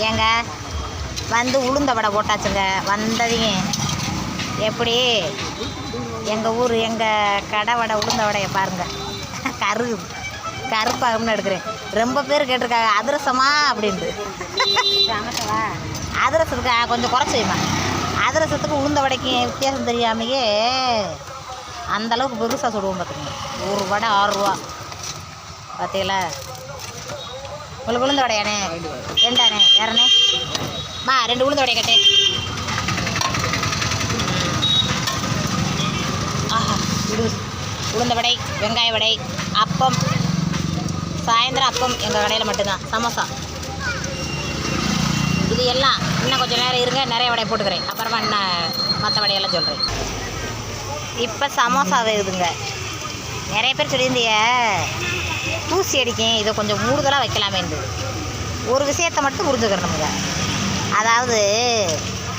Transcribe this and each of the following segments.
ஏங்க வந்து உளுந்த வடை போட்டாச்சுங்க. வந்ததைங்க எப்படி எங்கள் ஊர் எங்கள் கடை வடை உளுந்த வடையை பாருங்கள். கருப்பாகம்னு எடுக்கிறேன். ரொம்ப பேர் கேட்டிருக்காங்க அதிரசமா அப்படின்ட்டு. அதிரசத்துக்கு கொஞ்சம் குறைச்சிமா. அதிரசத்துக்கு உளுந்த வடைக்கு வித்தியாசம் தெரியாமையே அந்தளவுக்கு பெருசாக சொல்லுவோம் பார்த்துக்கோங்க. ஒரு வடை 6 ரூபா பார்த்தீங்களா? உங்களுக்கு உளுந்த வடையானே? ரெண்டானே? வேறனே? 2 உளுந்த வடையை கட்டே. ஆஹா இது உளுந்த வடை, வெங்காய வடை, அப்பம். சாயந்தரம் அப்பம் எங்கள் கடையில் மட்டும்தான். சமோசா இது எல்லாம் இன்னும் கொஞ்சம் நேரம் இருங்க, நிறைய வடையை போட்டுக்கிறேன். அப்புறமா இன்னும் மற்ற வடையெல்லாம் சொல்கிறேன். இப்போ சமோசா வேகுதுங்க. நிறைய பேர் சொல்லியிருந்தீங்க தூசி அடிக்கும், இதை கொஞ்சம் மூடுதலாக வைக்கலாமேண்டு. ஒரு விஷயத்தை மட்டும் புரிஞ்சுக்கிறணுங்க. அதாவது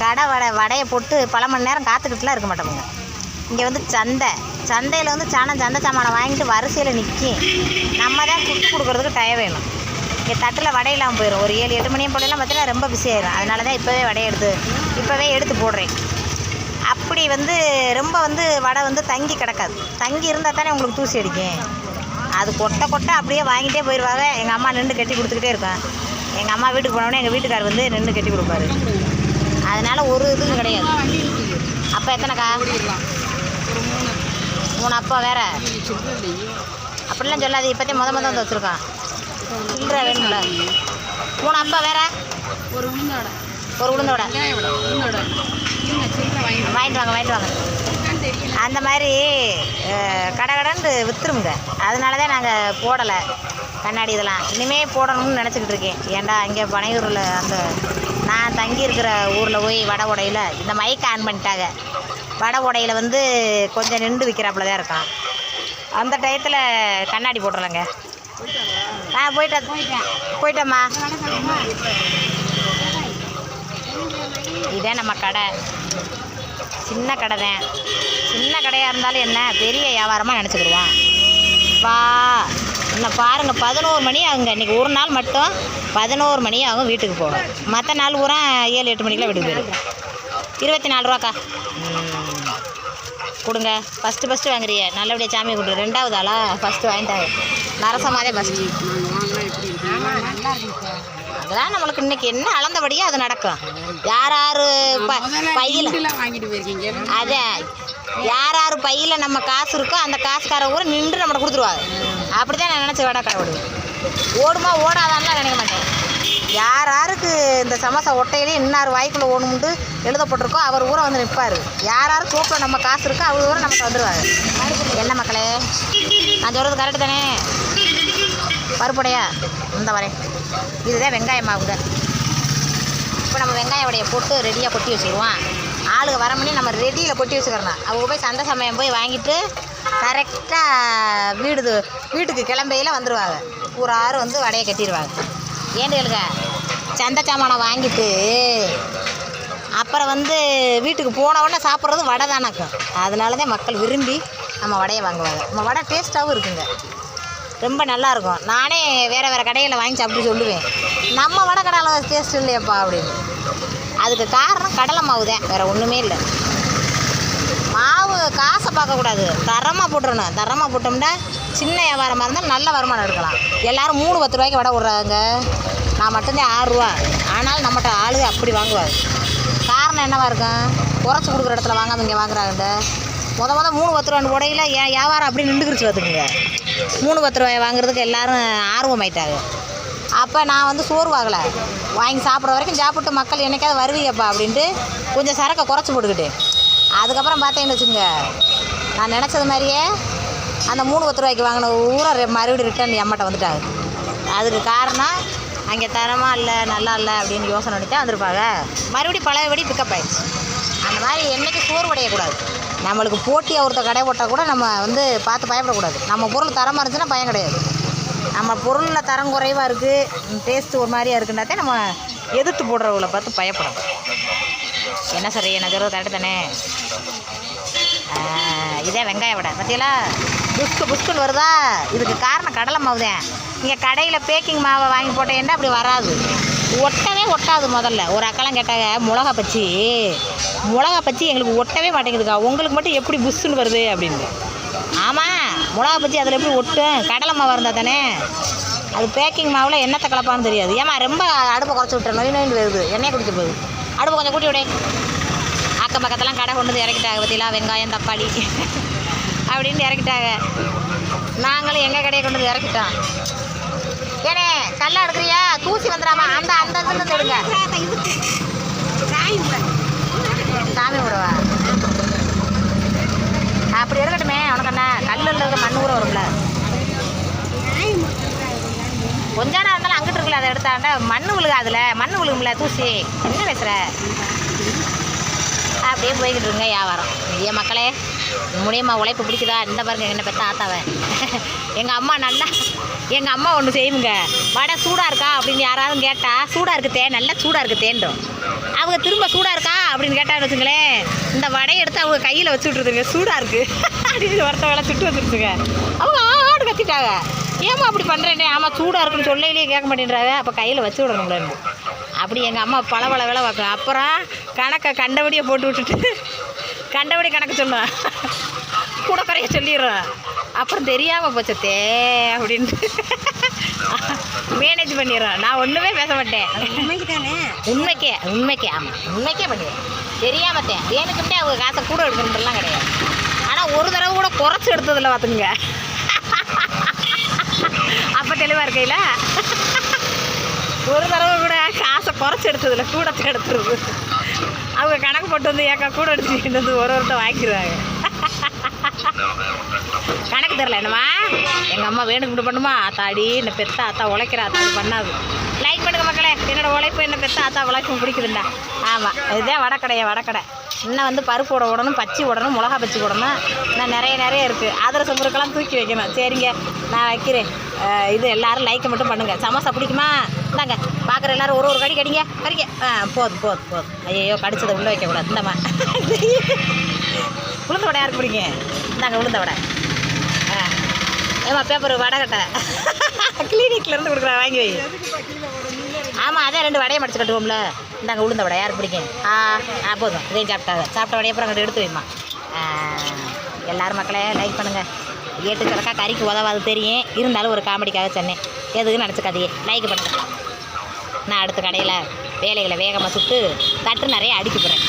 கடை வடையை போட்டு பல மணி நேரம் காத்துக்கிட்டுலாம் இருக்க மாட்டோமுங்க. இங்கே வந்து சந்தையில் வந்து சந்தை சாமானை வாங்கிட்டு வரிசையில் நிற்கும். நம்ம தான் குட்டு கொடுக்குறதுக்கு டயம் வேணும். இங்கே தட்டில் வடை இல்லாமல் போயிடும். ஒரு 7-8 மணியும் போடலாம் பார்த்தீங்கன்னா ரொம்ப பிஸி ஆயிடும். அதனால தான் இப்போவே எடுத்து போடுறேன். அப்படி வந்து ரொம்ப வந்து வடை வந்து தங்கி கிடக்காது. தங்கி இருந்தால் தானே உங்களுக்கு தூசி அடிக்கும். அது கொட்டை அப்படியே வாங்கிட்டே போயிடுவாங்க. எங்கள் அம்மா நின்று கட்டி கொடுத்துக்கிட்டே இருக்கேன். எங்கள் அம்மா வீட்டுக்கு போனோடனே எங்கள் வீட்டுக்கார் வந்து நின்று கட்டி கொடுப்பாரு. அதனால் ஒரு இதுவும் கிடையாது. அப்போ எத்தனைக்கா? 3 அப்பா வேறு அப்படிலாம் சொல்லாது. இப்போத்தே மொதல் வந்து வச்சுருக்கான். சில்லற வேணும்ல. 3 அப்பா வேறு ஒரு உளுந்தோட வாங்கிட்டு வாங்க. அந்த மாதிரி கடன்னு விற்றுருங்க. அதனால தான் நாங்கள் போடலை கண்ணாடி இதெல்லாம். இனிமேல் போடணும்னு நினச்சிக்கிட்டு இருக்கேன். ஏன்டா இங்கே பனையூரில் அந்த நான் தங்கி இருக்கிற ஊரில் போய் வடை உடையில் இந்த மைக் ஆன் பண்ணிட்டாங்க. வடை உடையில் வந்து கொஞ்சம் நின்று விற்கிறாப்புல தான் இருக்கான். அந்த டயத்தில் கண்ணாடி போட்டுறலங்க. போயிட்டேம்மா. இதே நம்ம கடை சின்ன கடை தான். சின்ன கடையாக இருந்தாலும் என்ன பெரிய வியாபாரமாக நினச்சிக்கிடுவான். இன்னும் பாருங்கள் 11 மணி ஆகுங்க. இன்றைக்கி ஒரு நாள் மட்டும் 11 மணி ஆகும் வீட்டுக்கு போகணும். மற்ற நாள் பூரா 7-8 மணிக்கெலாம் வீட்டுக்கு போயிடும். 24 ரூபாக்கா கொடுங்க. ஃபஸ்ட்டு வாங்குறிய நல்லபடியாக சாமி கொடு. 2வது ஆளா ஃபஸ்ட்டு வாங்கிட்டாங்க. நரசமாதே ஃபஸ்ட்டு. அதெல்லாம் நம்மளுக்கு இன்றைக்கி என்ன அளந்தபடியோ அது நடக்கும். யார் பையில் அதே யார் பையில் நம்ம காசு இருக்கோ அந்த காசுக்கார கூட நின்று நம்மளை கொடுத்துருவாங்க. அப்படி தான் நான் நினச்சி வடை கடை விடுவேன். ஓடுமா ஓடாதான்லாம் நினைக்க மாட்டேன். யாருக்கு இந்த சமோசா ஒட்டையிலே இன்னார் வாய்க்குள்ளே ஓணுமுண்டு எழுதப்பட்டிருக்கோ அவர் ஊரை வந்து நிற்பார். யார் சோப்பில் நம்ம காசு இருக்கோ அவர் ஊரை நமக்கு வந்துடுவாங்க. என்ன மக்களே நான் சொல்கிறது கரெக்டு தானே? பருப்புடையா இந்த வரேன். இதுதான் வெங்காயம் மாவுங்க. இப்போ நம்ம வெங்காய வடையை போட்டு ரெடியாக கொட்டி வச்சுக்கிடுவோம். ஆளுங்க வர மணி நம்ம ரெடியில் கொட்டி வச்சுக்கிறோம். அவங்க போய் சந்தை சமயம் போய் வாங்கிட்டு கரெக்டாக வீட்டுக்கு கிளம்பையில் வந்துடுவாங்க. ஒரு ஆறு வந்து வடையை கட்டிடுவாங்க. ஏண்டுகளுங்க சந்தை சாமானை வாங்கிட்டு அப்புறம் வந்து வீட்டுக்கு போனவுடனே சாப்பிட்றது வடை தானாக்கும். அதனால தான் மக்கள் விரும்பி நம்ம வடையை வாங்குவாங்க. நம்ம வடை டேஸ்ட்டாகவும் இருக்குங்க. ரொம்ப நல்லாயிருக்கும். நானே வேறு கடையில் வாங்கி சாப்பிட்டு சொல்லுவேன், நம்ம வடை கடையில் டேஸ்ட் இல்லையப்பா அப்படின்னு. அதுக்கு காரணம் கடலை மாவு தான், வேறு ஒன்றுமே இல்லை. மாவு காசை பார்க்கக்கூடாது, தரமாக போட்டுறணும். தரமாக போட்டோம்னா சின்ன வியாபாரமாக இருந்தால் நல்ல வருமானம் எடுக்கலாம். எல்லோரும் 3-10 ரூபாய்க்கு வடை விட்றாங்க. நான் மட்டும்தான் 6 ரூபா. ஆனாலும் நம்மகிட்ட ஆளுங்க அப்படி வாங்குவாங்க. காரணம் என்னவாக இருக்கும்? குறைச்சி கொடுக்குற இடத்துல வாங்காமல் இங்கே வாங்குறாங்கண்ட. மொதல் 3-10 ரூபான்னு உடையில் வியாபாரம் அப்படி நின்றுக்கிடுச்சு பார்த்துக்குங்க. 3-10 ரூபாய் வாங்குறதுக்கு எல்லோரும் ஆர்வமாயிட்டாங்க. அப்போ நான் வந்து சோர்வாகலை. வாங்கி சாப்பிட்ற வரைக்கும் சாப்பிட்டு மக்கள் என்னைக்காவது வருவீங்கப்பா அப்படின்ட்டு கொஞ்சம் சரக்கை குறைச்சி போட்டுக்கிட்டேன். அதுக்கப்புறம் பார்த்தேன்னு வச்சுங்க, நான் நினச்சது மாதிரியே அந்த 3-10 ரூபாய்க்கு வாங்கின ஊரை மறுபடியும் ரிட்டர்ன் எம்மட்ட வந்துட்டாங்க. அதுக்கு காரணம் அங்கே தரமாக இல்லை, நல்லா இல்லை அப்படின்னு யோசனை பண்ணி தான் வந்திருப்பாங்க. மறுபடியும் பழையபடி பிக்கப் ஆகிடுச்சு. அந்த மாதிரி என்றைக்கும் சோர்வடையக்கூடாது. நம்மளுக்கு போட்டியாக ஒருத்தர் கடை போட்டால் கூட நம்ம வந்து பார்த்து பயப்படக்கூடாது. நம்ம பொருள் தரமாக இருந்துச்சுன்னா பயம் கிடையாது. நம்ம பொருளில் தரம் குறைவாக இருக்குது, டேஸ்ட்டு ஒரு மாதிரியாக இருக்குன்னாதே நம்ம எதிர்த்து போடுறவங்களை பார்த்து பயப்படும். என்ன சரி நான் சொல்கிறது கரெக்டு தானே? இதே வெங்காய வடை பார்த்தீங்களா, புஸ்குன்னு வருதா? இதுக்கு காரணம் கடலை மாவு தான். இங்கே கடையில் பேக்கிங் மாவை வாங்கி போட்டேன்னா அப்படி வராது. ஒட்டவே ஒட்டாது. முதல்ல ஒரு அக்காலாம் கேட்டாங்க மிளகா பச்சி எங்களுக்கு ஒட்டவே மாட்டேங்குதுக்கா, உங்களுக்கு மட்டும் எப்படி புஷ்ஷுன்னு வருது அப்படின்னு. ஆமாம், மிளகா பச்சி அதில் எப்படி ஒட்டும்? கடலை மாவு இருந்தால் தானே. அது பேக்கிங் மாவில் என்னத்தை கலப்பான்னு தெரியாது. ஏமா ரொம்ப அடுப்பை குறைச்சி விட்டுறேன், நோய் வருது, எண்ணெயை குடிக்க போகுது. அடுப்பை கொஞ்சம் கூட்டி விட. அக்கம் பக்கத்தெல்லாம் கடை கொண்டு வந்து இறக்கிட்டாங்க பற்றிலாம், வெங்காயம் தக்காளி அப்படின்னு இறக்கிட்டாங்க. நாங்களும் எங்கள் கடையை கொண்டு வந்து இறக்கிட்டோம். ஏனே கல்லை எடுக்கிறியா? தூசி வந்துடாமா? அந்த எடுங்க. சாமி விடவா? அப்படி இருக்கட்டுமே. உனக்கு என்ன கல்லில் இருக்கிற மண் ஊற வரும்ல, கொஞ்ச நேரம் இருந்தாலும் அங்கிட்டு இருக்குல்ல, அதை எடுத்தாண்ட மண் விழுகாதுல, மண் விழுகும்ல, தூசி. என்ன பேசுகிற? அப்படியே போய்கிட்டு இருங்க வியாபாரம். ஏன் மக்களே, முடியம்மா உழைப்பு பிடிக்குதா? இந்த பாருங்க என்ன பெற்ற ஆத்தாவை. எங்கள் அம்மா ஒன்று செய்யுங்க, வடை சூடாக இருக்கா அப்படின்னு யாராவது கேட்டால், சூடாக இருக்குதே, நல்லா சூடாக இருக்குதேன்றோம். அவங்க திரும்ப சூடாக இருக்கா அப்படின்னு கேட்டான்னு வச்சுங்களேன், இந்த வடையை எடுத்து அவங்க கையில் வச்சு விட்ருதுங்க, சூடாக இருக்குது அப்படின்னு ஒருத்த வேலை சுட்டு வந்துருச்சுங்க. அவங்க ஆடு கத்திட்டாங்க. ஏமா அப்படி பண்ணுறேனே? ஆமாம் சூடாக இருக்குன்னு சொல்லையிலேயே கேட்க மாட்டேன்றாங்க. அப்போ கையில் வச்சு விடணுங்களேன்னு அப்படி எங்கள் அம்மா பல வேலை பார்க்கும். அப்புறம் கணக்கை கண்டபடியை போட்டு விட்டுட்டு கண்டபடி கணக்கு சொல்லுவேன், கூட குறைய சொல்லிடுறேன். அப்புறம் தெரியாமல் போச்சத்தே அப்படின்ட்டு மேனேஜ் பண்ணிடுறேன். நான் ஒன்றுமே பேச மாட்டேன். உண்மைக்கே ஆமாம், உண்மைக்கே பண்ணிடுவேன். தெரியாமத்தேன் வேணுக்கிட்டே அவங்க காசை கூட எடுக்கணுன்றலாம் கிடையாது. ஆனால் ஒரு தடவை கூட குறைச்சி எடுத்ததில்ல பார்த்துங்க. அப்போ தெளிவாக இருக்கையில் ஒரு தடவை கூட காசை குறைச்சி எடுத்ததில்ல, கூட எடுத்துருது. அவங்க கணக்கு போட்டு வந்து ஏக்கா கூட எடுத்துக்கிட்டு வந்து ஒருத்தர் வாங்கிடுவாங்க. கணக்கு தெரில என்னம்மா, எங்கள் அம்மா வேணுக்கு பண்ணுமா? ஆத்தாடி என்ன பெத்த ஆத்தா உழைக்கிற ஆத்தா அது பண்ணாது. லைக் பண்ணுங்க மக்களே, என்னோட உழைப்பு என்ன பெத்த ஆத்தா உழைப்பும் பிடிக்குதுண்டா. ஆமாம், இதுதான் வடக்கடை. இன்னும் வந்து பருப்பு விடணும், பச்சி விடணும், மிளகா பச்சி விடணும், இன்னும் நிறைய இருக்குது. அதிரசம் முறுக்கெல்லாம் தூக்கி வைக்கணும். சரிங்க, நான் வைக்கிறேன். இது எல்லோரும் லைக்கை மட்டும் பண்ணுங்கள். சமோசா பிடிக்குமா? இந்தாங்க பார்க்குற எல்லோரும் ஒரு கடி கடிங்க. போதும். ஐயோ கடிச்சதை உள்ளே வைக்கக்கூடாது. இந்தம்மா உளுந்த வடை யாருக்கு பிடிங்க? இந்தாங்க உளுந்த வடை. ஏமா பேப்பர் வடை கட்டை கிளினிக்லேருந்து கொடுக்குறேன், வாங்கி வை. ஆமாம், அதான் 2 வடையை மடிச்சு கட்டுவோம்ல. இந்தாங்க உளுந்த வடை யாருக்கு பிடிக்கும்? போதும், இதையும் சாப்பிட்ட வடையை அப்புறம் அங்கிட்ட எடுத்து வைமா. எல்லோரும் மக்களே லைக் பண்ணுங்கள். ஏட்டு கிடக்கா கறிக்கு உதவாது தெரியும், இருந்தாலும் ஒரு காமெடிக்காக சொன்னேன். எதுக்குன்னு நினச்சிக்காதையே லைக் பண்ணுங்கள். நான் அடுத்த கடையில் வேலைகளை வேகமாக சுட்டு தட்டு நிறைய அடிக்க போகிறேன்.